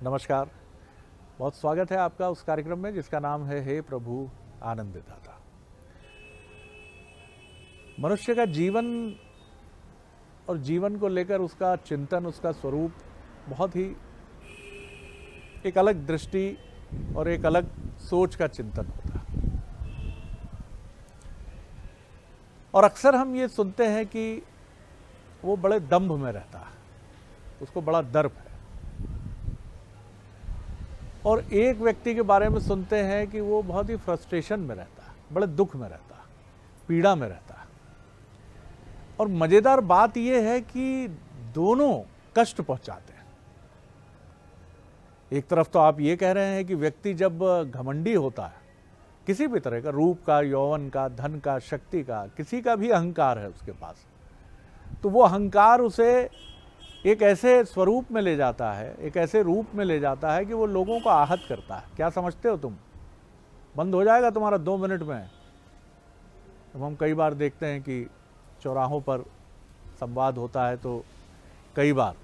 नमस्कार, बहुत स्वागत है आपका उस कार्यक्रम में जिसका नाम है हे प्रभु आनंद दाता। मनुष्य का जीवन और जीवन को लेकर उसका चिंतन, उसका स्वरूप बहुत ही एक अलग दृष्टि और एक अलग सोच का चिंतन होता है। और अक्सर हम ये सुनते हैं कि वो बड़े दंभ में रहता है, उसको बड़ा दर्प है। और एक व्यक्ति के बारे में सुनते हैं कि वो बहुत ही फ्रस्ट्रेशन में रहता है, बड़े दुख में रहता है, पीड़ा में रहता है। और मजेदार बात यह है कि दोनों कष्ट पहुंचाते हैं। एक तरफ तो आप ये कह रहे हैं कि व्यक्ति जब घमंडी होता है, किसी भी तरह का, रूप का, यौवन का, धन का, शक्ति का, किसी का भी अहंकार है उसके पास, तो वो अहंकार उसे एक ऐसे स्वरूप में ले जाता है, एक ऐसे रूप में ले जाता है कि वो लोगों को आहत करता है। क्या समझते हो तुम? बंद हो जाएगा तुम्हारा 2 मिनट में। अब हम कई बार देखते हैं कि चौराहों पर संवाद होता है तो कई बार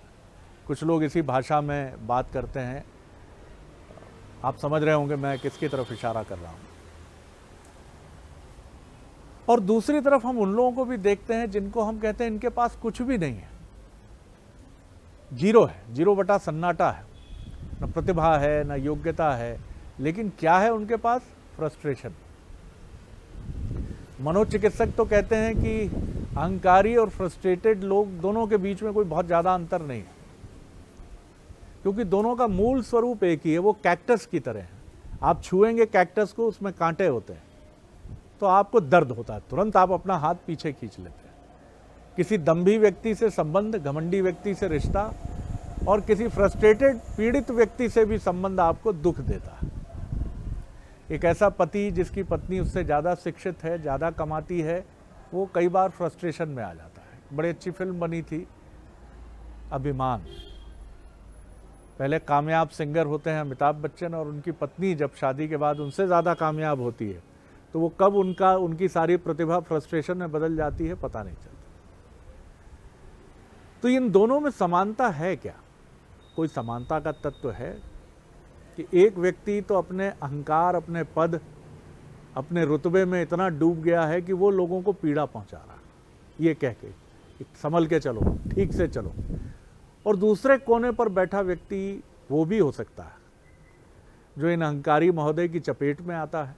कुछ लोग इसी भाषा में बात करते हैं। आप समझ रहे होंगे मैं किसकी तरफ इशारा कर रहा हूं। और दूसरी तरफ हम उन लोगों को भी देखते हैं जिनको हम कहते हैं इनके पास कुछ भी नहीं है, जीरो है, जीरो बटा सन्नाटा है, न प्रतिभा है, न योग्यता है, लेकिन क्या है उनके पास? फ्रस्ट्रेशन। मनोचिकित्सक तो कहते हैं कि अहंकारी और फ्रस्ट्रेटेड लोग दोनों के बीच में कोई बहुत ज़्यादा अंतर नहीं है, क्योंकि दोनों का मूल स्वरूप एक ही है। वो कैक्टस की तरह है। आप छुएंगे कैक्टस को, उसमें कांटे होते हैं, तो आपको दर्द होता है, तुरंत आप अपना हाथ पीछे खींच लेते हैं। किसी दंभी व्यक्ति से संबंध, घमंडी व्यक्ति से रिश्ता, और किसी फ्रस्ट्रेटेड पीड़ित व्यक्ति से भी संबंध आपको दुख देता है। एक ऐसा पति जिसकी पत्नी उससे ज़्यादा शिक्षित है, ज़्यादा कमाती है, वो कई बार फ्रस्ट्रेशन में आ जाता है। बड़ी अच्छी फिल्म बनी थी अभिमान। पहले कामयाब सिंगर होते हैं अमिताभ बच्चन, और उनकी पत्नी जब शादी के बाद उनसे ज़्यादा कामयाब होती है, तो वो कब उनकी सारी प्रतिभा फ्रस्ट्रेशन में बदल जाती है पता नहीं चलता। तो इन दोनों में समानता है क्या? कोई समानता का तत्व है कि एक व्यक्ति तो अपने अहंकार, अपने पद, अपने रुतबे में इतना डूब गया है कि वो लोगों को पीड़ा पहुंचा रहा है, ये कह के संभल के चलो, ठीक से चलो। और दूसरे कोने पर बैठा व्यक्ति वो भी हो सकता है जो इन अहंकारी महोदय की चपेट में आता है,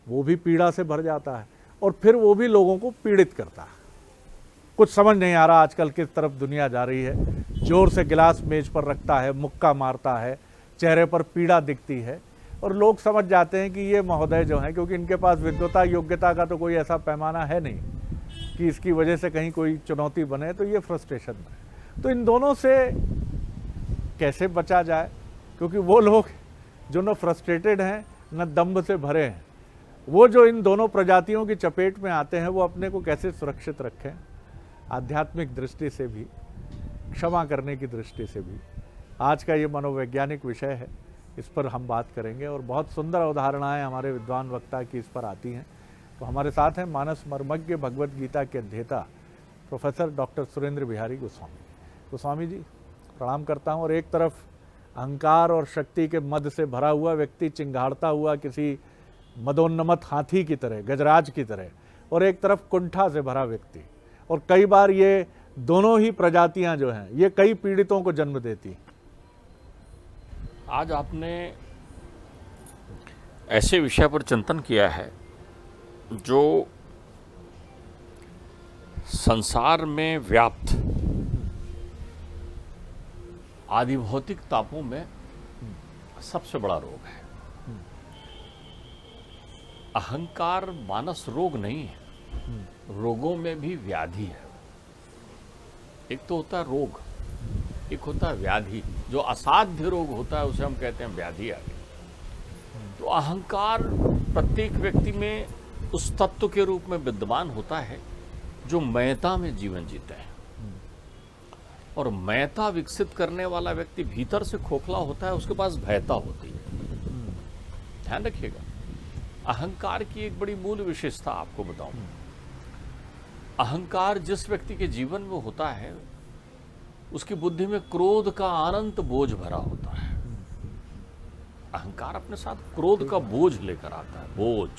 वो भी पीड़ा से भर जाता है, और फिर वो भी लोगों को पीड़ित करता है। कुछ समझ नहीं आ रहा आजकल किस तरफ दुनिया जा रही है। जोर से गिलास मेज पर रखता है, मुक्का मारता है, चेहरे पर पीड़ा दिखती है, और लोग समझ जाते हैं कि ये महोदय जो हैं, क्योंकि इनके पास विद्वता, योग्यता का तो कोई ऐसा पैमाना है नहीं कि इसकी वजह से कहीं कोई चुनौती बने, तो ये फ्रस्ट्रेशन में। तो इन दोनों से कैसे बचा जाए? क्योंकि वो लोग जो न फ्रस्ट्रेटेड हैं, न दंभ से भरे हैं, वो जो इन दोनों प्रजातियों की चपेट में आते हैं, वो अपने को कैसे सुरक्षित रखें, आध्यात्मिक दृष्टि से भी, क्षमा करने की दृष्टि से भी। आज का ये मनोवैज्ञानिक विषय है, इस पर हम बात करेंगे, और बहुत सुंदर अवधारणाएं हमारे विद्वान वक्ता की इस पर आती हैं। तो हमारे साथ हैं मानस मर्मज्ञ भगवत गीता के अध्येता प्रोफेसर डॉक्टर सुरेंद्र बिहारी गोस्वामी। गोस्वामी जी, प्रणाम करता हूँ। और एक तरफ अहंकार और शक्ति के मद से भरा हुआ व्यक्ति चिंगाड़ता हुआ किसी मदोन्नमत हाथी की तरह, गजराज की तरह, और एक तरफ कुंठा से भरा व्यक्ति। और कई बार ये दोनों ही प्रजातियां जो हैं, ये कई पीड़ितों को जन्म देती। आज आपने ऐसे विषय पर चिंतन किया है जो संसार में व्याप्त आदिभौतिक तापों में सबसे बड़ा रोग है। अहंकार मानस रोग नहीं है, रोगों में भी व्याधि है। एक तो होता है रोग, एक होता है व्याधि। जो असाध्य रोग होता है उसे हम कहते हैं व्याधि आ गई। तो अहंकार प्रत्येक व्यक्ति में उस तत्व के रूप में विद्यमान होता है जो मयता में जीवन जीता है। और मयता विकसित करने वाला व्यक्ति भीतर से खोखला होता है, उसके पास भयता होती है। ध्यान रखिएगा, अहंकार की एक बड़ी मूल विशेषता आपको बताऊं। अहंकार जिस व्यक्ति के जीवन में होता है, उसकी बुद्धि में क्रोध का अनंत बोझ भरा होता है। अहंकार अपने साथ क्रोध का बोझ लेकर आता है, बोझ।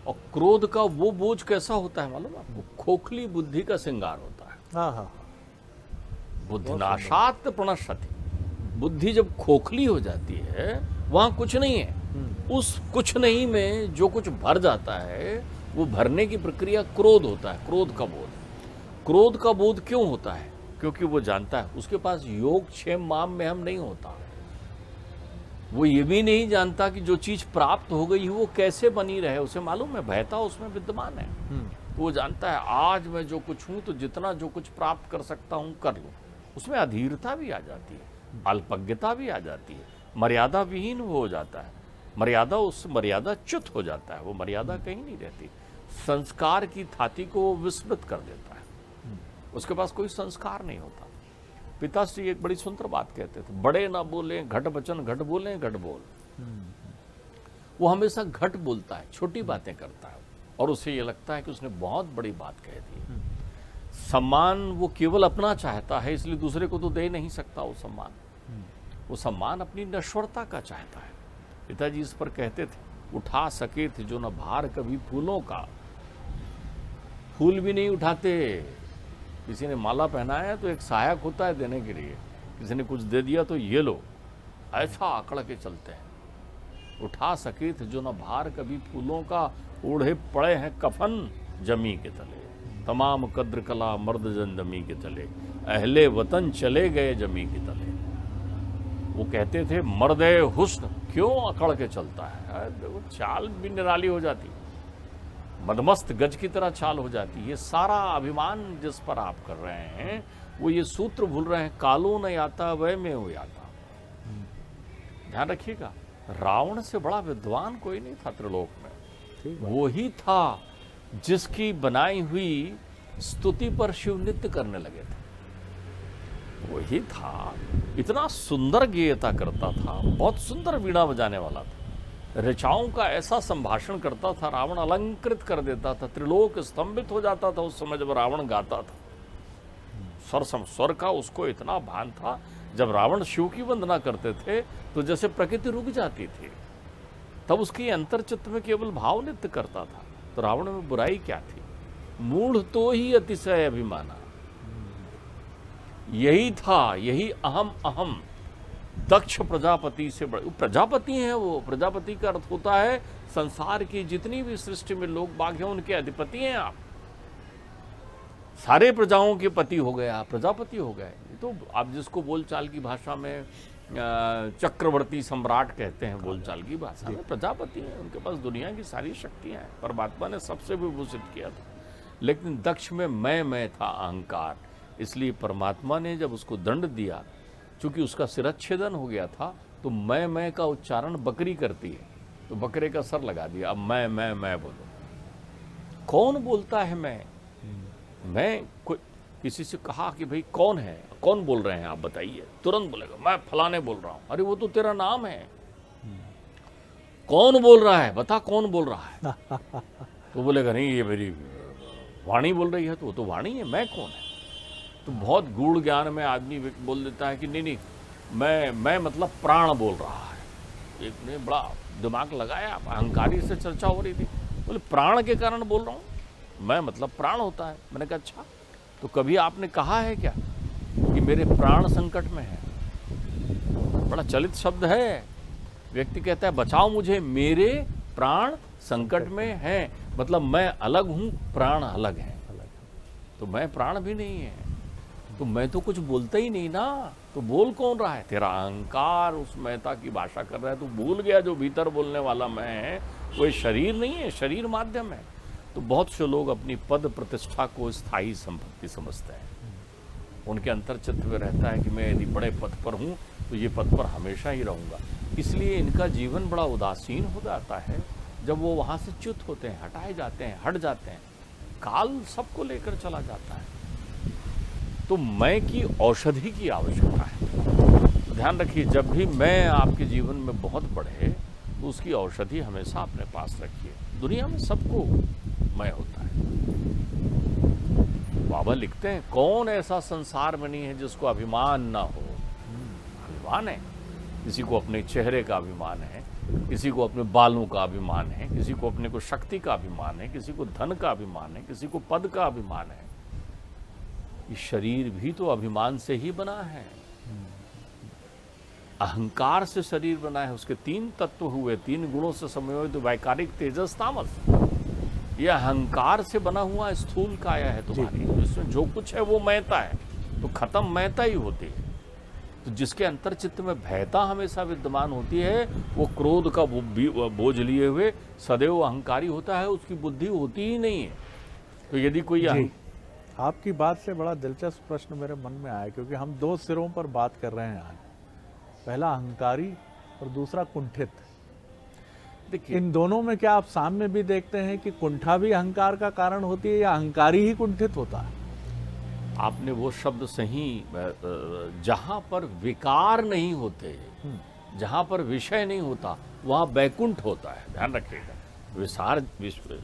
और क्रोध का वो बोझ कैसा होता है मालूम आपको? खोखली बुद्धि का श्रृंगार होता है। हाँ हाँ। बुद्धिनाशात प्रणश्यति। बुद्धि जब खोखली हो जाती है, वहां कुछ नहीं है। उस कुछ नहीं में जो कुछ भर जाता है, वो भरने की प्रक्रिया क्रोध होता है, क्रोध का बोध। क्रोध का बोध क्यों होता है? क्योंकि वो जानता है उसके पास योग क्षेम माम में हम नहीं होता। वो ये भी नहीं जानता कि जो चीज प्राप्त हो गई है वो कैसे बनी रहे, उसे मालूम है भयता उसमें विद्यमान है। तो वो जानता है आज मैं जो कुछ हूं तो जितना जो कुछ प्राप्त कर सकता हूं कर लूं। उसमें अधीरता भी आ जाती है, अल्पज्ञता भी आ जाती है, मर्यादा विहीन हो जाता है, मर्यादा उस मर्यादा च्युत हो जाता है, वो मर्यादा कहीं नहीं रहती। संस्कार की थाती को वो विस्मृत कर देता है, उसके पास कोई संस्कार नहीं होता। पिताश्री एक बड़ी सुंदर बात कहते थे, बड़े ना बोले घट वचन, घट बोले घट बोल। वो हमेशा घट बोलता है, छोटी बातें करता है, और उसे ये लगता है कि उसने बहुत बड़ी बात कह दी। सम्मान वो केवल अपना चाहता है, इसलिए दूसरे को तो दे नहीं सकता वो सम्मान। वो सम्मान अपनी नश्वरता का चाहता है। पिताजी इस पर कहते थे, उठा सके थे जो न भार कभी फूलों का। फूल भी नहीं उठाते। किसी ने माला पहनाया तो एक सहायक होता है देने के लिए, किसी ने कुछ दे दिया तो ये लो, ऐसा आकड़ के चलते हैं। उठा सके थे जो न भार कभी फूलों का, ओढ़े पड़े हैं कफन जमी के तले। तमाम कद्र कला मर्द जन जमी के तले, अहले वतन चले गए जमी के तले। वो कहते थे मर्दे हुस्न क्यों अकड़ के चलता है। वो चाल भी निराली हो जाती, मदमस्त गज की तरह चाल हो जाती है। ये सारा अभिमान जिस पर आप कर रहे हैं, वो ये सूत्र भूल रहे हैं, कालो न याता वह में हो याता। ध्यान रखिएगा, रावण से बड़ा विद्वान कोई नहीं था त्रिलोक में। वो ही था जिसकी बनाई हुई स्तुति पर शिव नृत्य करने लगे थे। वही था, इतना सुंदर गेयता करता था, बहुत सुंदर वीणा बजाने वाला था, ऋचाओं का ऐसा संभाषण करता था, रावण अलंकृत कर देता था, त्रिलोक स्तंभित हो जाता था उस समय जब रावण गाता था। स्वर का उसको इतना भान था, जब रावण शिव की वंदना करते थे तो जैसे प्रकृति रुक जाती थी। तब उसकी अंतर्चित्त में केवल भाव नृत्य करता था। तो रावण में बुराई क्या थी? मूढ़ तो ही अतिशय अभिमाना। यही था, यही अहम अहम। दक्ष प्रजापति से बड़े, प्रजापति हैं वो। प्रजापति का अर्थ होता है संसार की जितनी भी सृष्टि में लोग बाग हैं उनके अधिपति हैं आप। सारे प्रजाओं के पति हो गए आप, प्रजापति हो गए। तो आप जिसको बोलचाल की भाषा में चक्रवर्ती सम्राट कहते हैं, बोलचाल की भाषा में प्रजापति हैं। उनके पास दुनिया की सारी शक्तियां हैं, परमात्मा ने सबसे विभूषित किया था। लेकिन दक्ष में मैं था, अहंकार। इसलिए परमात्मा ने जब उसको दंड दिया, चूंकि उसका सिरच्छेदन हो गया था, तो मैं का उच्चारण बकरी करती है, तो बकरे का सर लगा दिया। अब मैं बोलो। कौन बोलता है मैं कोई किसी से कहा कि भाई कौन है, कौन बोल रहे हैं आप बताइए, तुरंत बोलेगा मैं फलाने बोल रहा हूं। अरे वो तो तेरा नाम है। कौन बोल रहा है, बता कौन बोल रहा है। तो बोलेगा नहीं ये मेरी वाणी बोल रही है। तो वो तो वाणी है, मैं कौन है। तो बहुत गूढ़ ज्ञान में आदमी बोल देता है कि नहीं मैं मतलब प्राण बोल रहा है। एक ने बड़ा दिमाग लगाया, अहंकारी से चर्चा हो रही थी, बोले प्राण के कारण बोल रहा हूँ, मैं मतलब प्राण होता है। मैंने कहा अच्छा, तो कभी आपने कहा है क्या कि मेरे प्राण संकट में है? बड़ा चलित शब्द है। व्यक्ति कहता है बचाओ मुझे, मेरे प्राण संकट में है, मतलब मैं अलग हूं, प्राण अलग है। तो मैं प्राण भी नहीं है, तो मैं तो कुछ बोलता ही नहीं ना। तो बोल कौन रहा है? तेरा अहंकार उस महता की भाषा कर रहा है। तो भूल गया जो भीतर बोलने वाला मैं है वो शरीर नहीं है, शरीर माध्यम है। तो बहुत से लोग अपनी पद प्रतिष्ठा को स्थायी संपत्ति समझते हैं। उनके अंतर्चित्त में रहता है कि मैं यदि बड़े पद पर हूँ तो ये पद पर हमेशा ही रहूँगा। इसलिए इनका जीवन बड़ा उदासीन हो जाता है जब वो वहाँ से च्युत होते हैं, हटाए जाते हैं, हट जाते हैं। काल सबको लेकर चला जाता है। तो मैं की औषधि की आवश्यकता है। ध्यान रखिए, जब भी मैं आपके जीवन में बहुत बढ़े तो उसकी औषधि हमेशा अपने पास रखिए। दुनिया में सबको मैं होता है। बाबा लिखते हैं कौन ऐसा संसार में नहीं है जिसको अभिमान ना हो। अभिमान है, किसी को अपने चेहरे का अभिमान है, किसी को अपने बालों का अभिमान है, किसी को अपने को शक्ति का अभिमान है, किसी को धन का अभिमान है, किसी को पद का अभिमान है। ये शरीर भी तो अभिमान से ही बना है, अहंकार से शरीर बना है। उसके 3 तत्व हुए, 3 गुणों से समन्वित वैकारिक, तेजस, तामस। यह अहंकार से बना हुआ स्थूल काया है तुम्हारी, जिसमें जो कुछ है वो मैता है, तो खत्म मैता ही होती है। तो जिसके अंतर चित्त में भयता हमेशा विद्यमान होती है, वो क्रोध का बोझ लिए हुए सदैव अहंकारी होता है, उसकी बुद्धि होती ही नहीं है। तो यदि कोई आपकी बात से बड़ा दिलचस्प प्रश्न मेरे मन में आया, क्योंकि हम 2 सिरों पर बात कर रहे हैं आज। पहला अहंकारी और दूसरा कुंठित। देखिए, इन दोनों में क्या आप साम्य भी देखते हैं कि कुंठा भी अहंकार का कारण होती है या अहंकारी ही कुंठित होता है? आपने वो शब्द सही, जहां पर विकार नहीं होते, जहां पर विषय नहीं होता, वहां बैकुंठ होता है। ध्यान रखिएगा,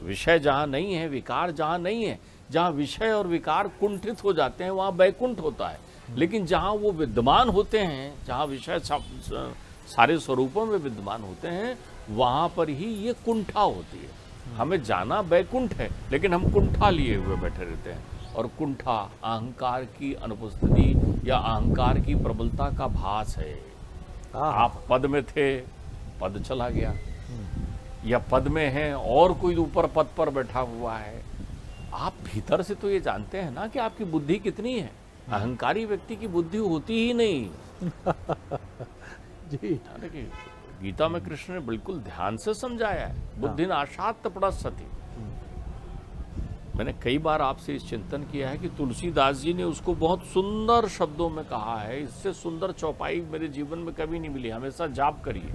विषय जहां नहीं है, विकार जहां नहीं है, जहां विषय और विकार कुंठित हो जाते हैं, वहां बैकुंठ होता है। लेकिन जहां वो विद्यमान होते हैं, जहां विषय सारे स्वरूपों में विद्यमान होते हैं, वहां पर ही ये कुंठा होती है। हमें जाना बैकुंठ है, लेकिन हम कुंठा लिए हुए बैठे रहते हैं। और कुंठा अहंकार की अनुपस्थिति या अहंकार की प्रबलता का भास है। आप पद में थे, पद चला गया, या पद में हैं और कोई ऊपर पद पर बैठा हुआ है। आप भीतर से तो ये जानते हैं ना कि आपकी बुद्धि कितनी है। अहंकारी व्यक्ति की बुद्धि होती ही नहीं। जी, देखिए, गीता में कृष्ण ने बिल्कुल ध्यान से समझाया है, बुद्धि नाशात पड़स्सति। मैंने कई बार आपसे इस चिंतन किया है कि तुलसीदास जी ने उसको बहुत सुंदर शब्दों में कहा है। इससे सुंदर चौपाई मेरे जीवन में कभी नहीं मिली। हमेशा जाप करिए,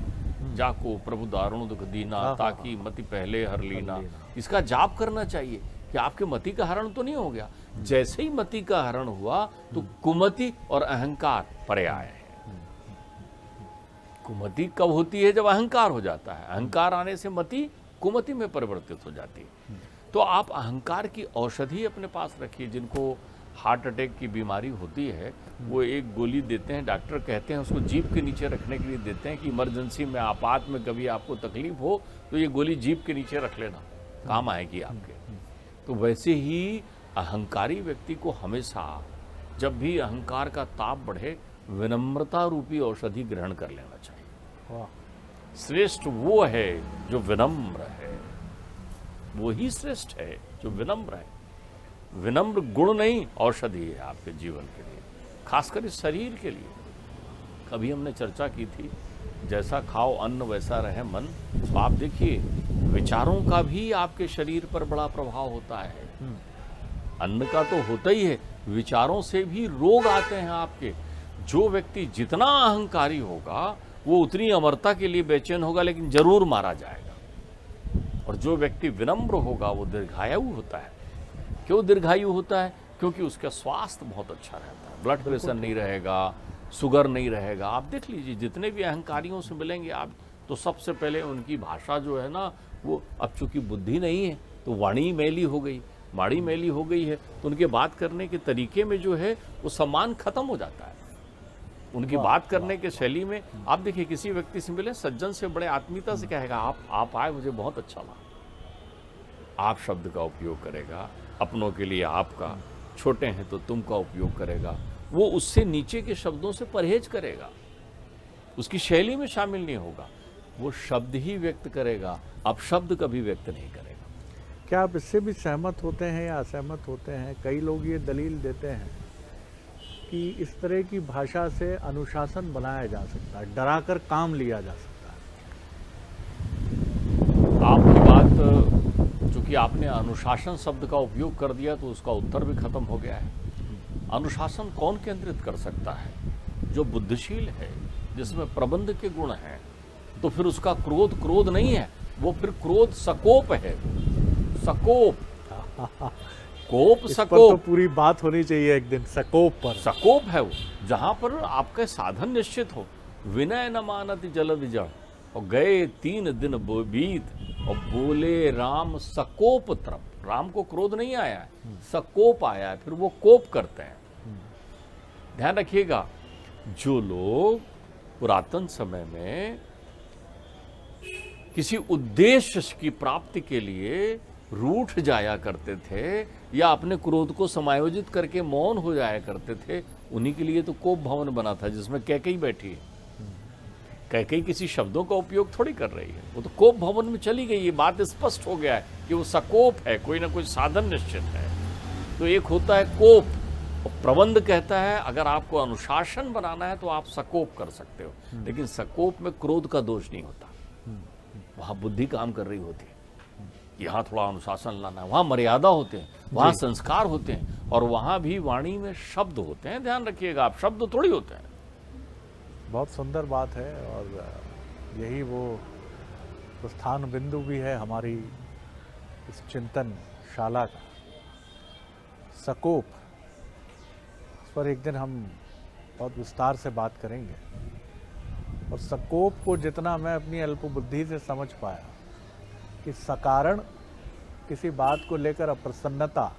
जाको प्रभु दारुण दुख दीना, ताकि मति पहले हर लीना। इसका जाप करना चाहिए कि आपके मति का हरण तो नहीं हो गया। जैसे ही मति का हरण हुआ तो कुमति और अहंकार पर्याय है। कुमति कब होती है? जब अहंकार हो जाता है। अहंकार आने से मति कुमति में परिवर्तित हो जाती है। तो आप अहंकार की औषधि अपने पास रखिए। जिनको हार्ट अटैक की बीमारी होती है, वो एक गोली देते हैं, डॉक्टर कहते हैं उसको जीभ के नीचे रखने के लिए देते हैं कि इमरजेंसी में, आपात में कभी आपको तकलीफ हो तो ये गोली जीभ के नीचे रख लेना, काम आएगी आपके। तो वैसे ही अहंकारी व्यक्ति को हमेशा, जब भी अहंकार का ताप बढ़े, विनम्रता रूपी औषधि ग्रहण कर लेना चाहिए। श्रेष्ठ वो है जो विनम्र है, वो ही श्रेष्ठ है जो विनम्र है। विनम्र गुण नहीं, औषधि है आपके जीवन के लिए, खासकर इस शरीर के लिए। कभी हमने चर्चा की थी, जैसा खाओ अन्न वैसा रहे मन। तो आप देखिए, विचारों का भी आपके शरीर पर बड़ा प्रभाव होता है। अन्न का तो होता ही है, विचारों से भी रोग आते हैं आपके। जो व्यक्ति जितना अहंकारी होगा, वो उतनी अमरता के लिए बेचैन होगा, लेकिन जरूर मारा जाएगा। और जो व्यक्ति विनम्र होगा, वो दीर्घायु होता है। क्यों दीर्घायु होता है? क्योंकि उसका स्वास्थ्य बहुत अच्छा रहता है। ब्लड प्रेशर नहीं रहेगा, शुगर नहीं रहेगा। आप देख लीजिए, जितने भी अहंकारियों से मिलेंगे आप, तो सबसे पहले उनकी भाषा जो है ना, वो, अब चूंकि बुद्धि नहीं है तो वाणी मैली हो गई, माड़ी मैली हो गई है, तो उनके बात करने के तरीके में जो है वो सम्मान खत्म हो जाता है। उनकी बात करने के शैली में आप देखिए, किसी व्यक्ति से मिले, सज्जन से बड़े आत्मीयता से कहेगा, आप आए, मुझे बहुत अच्छा लगा। आप शब्द का उपयोग करेगा, अपनों के लिए आपका, छोटे हैं तो तुम का उपयोग करेगा। वो उससे नीचे के शब्दों से परहेज करेगा, उसकी शैली में शामिल नहीं होगा। वो शब्द ही व्यक्त करेगा, अब शब्द कभी व्यक्त नहीं करेगा। क्या आप इससे भी सहमत होते हैं या असहमत होते हैं? कई लोग ये दलील देते हैं कि इस तरह की भाषा से अनुशासन बनाया जा सकता है, डराकर काम लिया जा सकता है। आपकी बात, चूंकि आपने अनुशासन शब्द का उपयोग कर दिया, तो उसका उत्तर भी खत्म हो गया है। अनुशासन कौन केंद्रित कर सकता है? जो बुद्धिशील है, जिसमें प्रबंध के गुण हैं। तो फिर उसका क्रोध क्रोध नहीं है, वो फिर क्रोध सकोप है। सकोप, कोप, इस सकोप पर तो पूरी बात होनी चाहिए एक दिन। सकोप पर, सकोप है वो, जहां पर आपका साधन निश्चित हो। विनय न मानत जलद जड़, और गए 3 दिन बीत, और बोले राम सकोप तरफ। राम को क्रोध नहीं आया है, सकोप आया है, फिर वो कोप करते हैं। ध्यान रखिएगा, जो लोग पुरातन समय में किसी उद्देश्य की प्राप्ति के लिए रूठ जाया करते थे या अपने क्रोध को समायोजित करके मौन हो जाया करते थे, उन्हीं के लिए तो कोप भवन बना था जिसमें कैकेयी बैठी है। कैकेयी किसी शब्दों का उपयोग थोड़ी कर रही है, वो तो कोप भवन में चली गई। ये बात स्पष्ट हो गया है कि वो सकोप है, कोई ना कोई साधन निश्चित है। तो एक होता है कोप, और प्रबंध कहता है अगर आपको अनुशासन बनाना है तो आप सकोप कर सकते हो, लेकिन सकोप में क्रोध का दोष नहीं होता, वहां बुद्धि काम कर रही होती है। यहाँ थोड़ा अनुशासन लाना है, वहाँ मर्यादा होते हैं, वहाँ संस्कार होते हैं, और वहाँ भी वाणी में शब्द होते हैं। ध्यान रखिएगा, आप शब्द थोड़ी होते हैं। बहुत सुंदर बात है, और यही वो प्रस्थान बिंदु भी है हमारी इस चिंतन शाला का। सकोप, इस पर एक दिन हम बहुत विस्तार से बात करेंगे। और सकोप को जितना मैं अपनी अल्पबुद्धि से समझ पाया कि सकारण किसी बात को लेकर अप्रसन्नता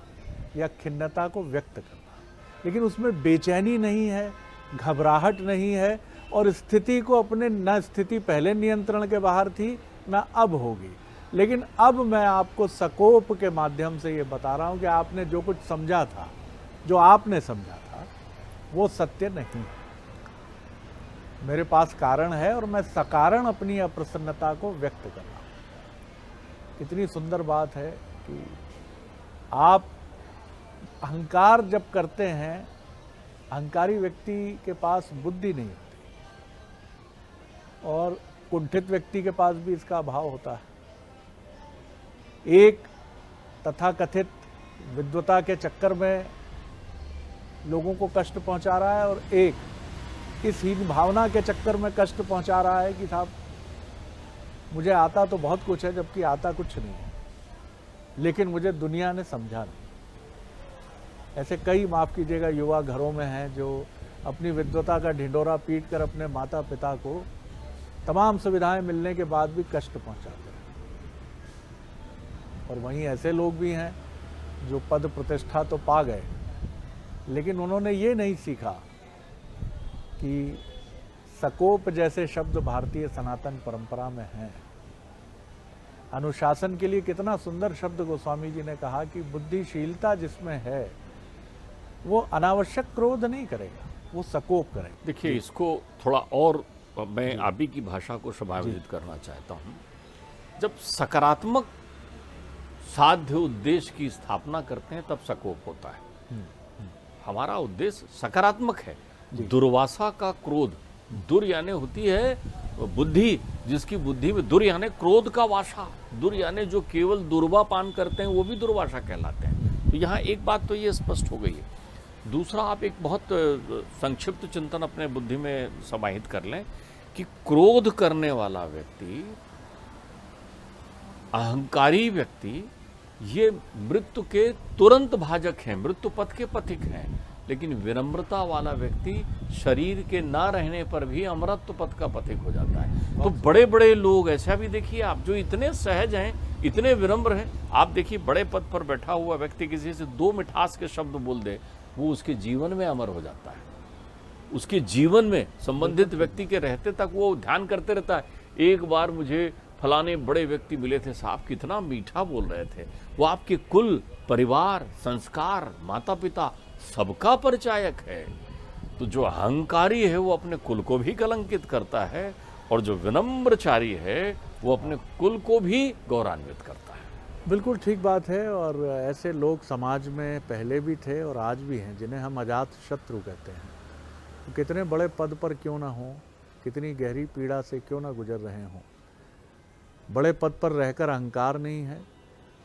या खिन्नता को व्यक्त करना, लेकिन उसमें बेचैनी नहीं है, घबराहट नहीं है, और स्थिति को अपने, न स्थिति पहले नियंत्रण के बाहर थी न अब होगी, लेकिन अब मैं आपको सकोप के माध्यम से ये बता रहा हूँ कि आपने जो कुछ समझा था, जो आपने समझा था, वो सत्य नहीं है। मेरे पास कारण है और मैं सकारण अपनी अप्रसन्नता को व्यक्त कर रहा हूँ। कितनी सुंदर बात है कि आप अहंकार जब करते हैं, अहंकारी व्यक्ति के पास बुद्धि नहीं होती, और कुंठित व्यक्ति के पास भी इसका अभाव होता है। एक तथाकथित विद्वता के चक्कर में लोगों को कष्ट पहुंचा रहा है, और एक इस हीन भावना के चक्कर में कष्ट पहुंचा रहा है कि साहब मुझे आता तो बहुत कुछ है, जबकि आता कुछ नहीं है, लेकिन मुझे दुनिया ने समझा नहीं। ऐसे कई, माफ़ कीजिएगा, युवा घरों में हैं जो अपनी विद्वता का ढिंढोरा पीट कर अपने माता पिता को तमाम सुविधाएं मिलने के बाद भी कष्ट पहुंचाते हैं। और वहीं ऐसे लोग भी हैं जो पद प्रतिष्ठा तो पा गए, लेकिन उन्होंने ये नहीं सीखा कि सकोप जैसे शब्द भारतीय सनातन परंपरा में हैं। अनुशासन के लिए कितना सुंदर शब्द गोस्वामी जी ने कहा कि बुद्धिशीलता जिसमें है वो अनावश्यक क्रोध नहीं करेगा, वो सकोप करेगा। देखिए, इसको थोड़ा और मैं आप ही की भाषा को समायोजित करना चाहता हूँ। जब सकारात्मक साध्य उद्देश्य की स्थापना करते हैं तब सकोप होता है। हमारा उद्देश्य सकारात्मक है। दुर्वासा का क्रोध, दुर यानी होती है बुद्धि, जिसकी बुद्धि में, दुर यानी क्रोध का वासा, दुर यानी जो केवल दुर्वा पान करते हैं वो भी दुर्वासा कहलाते हैं। तो यहाँ एक बात तो ये स्पष्ट हो गई है। दूसरा, आप एक बहुत संक्षिप्त चिंतन अपने बुद्धि में समाहित कर लें कि क्रोध करने वाला व्यक्ति, अहंकारी व्यक्ति, ये मृत्यु के तुरंत भाजक हैं, मृत्यु पथ के पथिक हैं। लेकिन विनम्रता वाला व्यक्ति शरीर के ना रहने पर भी अमरत्व पथ का पथिक हो जाता है। तो बड़े बड़े लोग ऐसा भी देखिए आप, जो इतने सहज हैं, इतने विनम्र हैं। आप देखिए, बड़े पद पर बैठा हुआ व्यक्ति किसी से दो मिठास के शब्द बोल दे, वो उसके जीवन में अमर हो जाता है। उसके जीवन में संबंधित व्यक्ति के रहते तक वो ध्यान करते रहता है। एक बार मुझे फलाने बड़े व्यक्ति मिले थे, साहब कितना मीठा बोल रहे थे, वो आपके कुल, परिवार, संस्कार, माता पिता सबका परिचायक है। तो जो अहंकारी है वो अपने कुल को भी कलंकित करता है, और जो विनम्रचारी है वो अपने कुल को भी गौरवान्वित करता है। बिल्कुल ठीक बात है। और ऐसे लोग समाज में पहले भी थे और आज भी हैं, जिन्हें हम अजात शत्रु कहते हैं। तो कितने बड़े पद पर क्यों ना हों, कितनी गहरी पीड़ा से क्यों ना गुजर रहे हों, बड़े पद पर रहकर अहंकार नहीं है,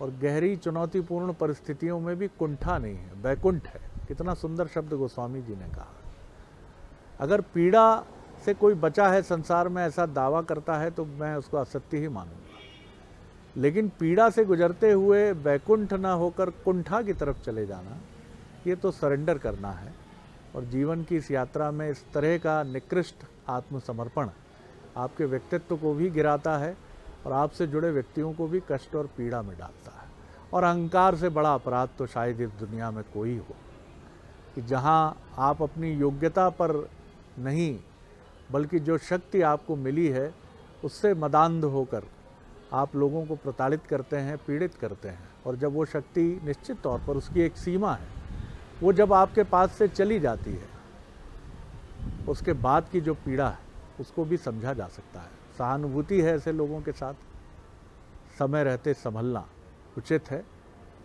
और गहरी चुनौतीपूर्ण परिस्थितियों में भी कुंठा नहीं है, बैकुंठ है। कितना सुंदर शब्द गोस्वामी जी ने कहा। अगर पीड़ा से कोई बचा है संसार में, ऐसा दावा करता है, तो मैं उसको असत्य ही मानूंगा। लेकिन पीड़ा से गुजरते हुए बैकुंठ ना होकर कुंठा की तरफ चले जाना, ये तो सरेंडर करना है। और जीवन की इस यात्रा में इस तरह का निकृष्ट आत्मसमर्पण आपके व्यक्तित्व को भी गिराता है, और आपसे जुड़े व्यक्तियों को भी कष्ट और पीड़ा में डालता है। और अहंकार से बड़ा अपराध तो शायद इस दुनिया में कोई हो, कि जहाँ आप अपनी योग्यता पर नहीं, बल्कि जो शक्ति आपको मिली है उससे मदान्ध होकर आप लोगों को प्रताड़ित करते हैं, पीड़ित करते हैं। और जब वो शक्ति निश्चित तौर पर उसकी एक सीमा है, वो जब आपके पास से चली जाती है, उसके बाद की जो पीड़ा है उसको भी समझा जा सकता है। सहानुभूति है ऐसे लोगों के साथ, समय रहते संभलना उचित है।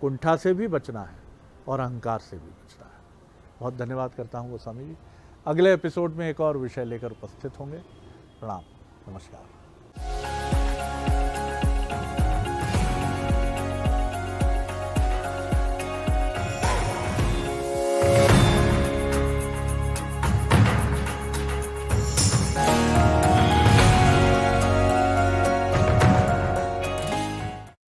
कुंठा से भी बचना है और अहंकार से भी बचना है। बहुत धन्यवाद करता हूँ गोस्वामी जी। अगले एपिसोड में एक और विषय लेकर उपस्थित होंगे। प्रणाम, नमस्कार।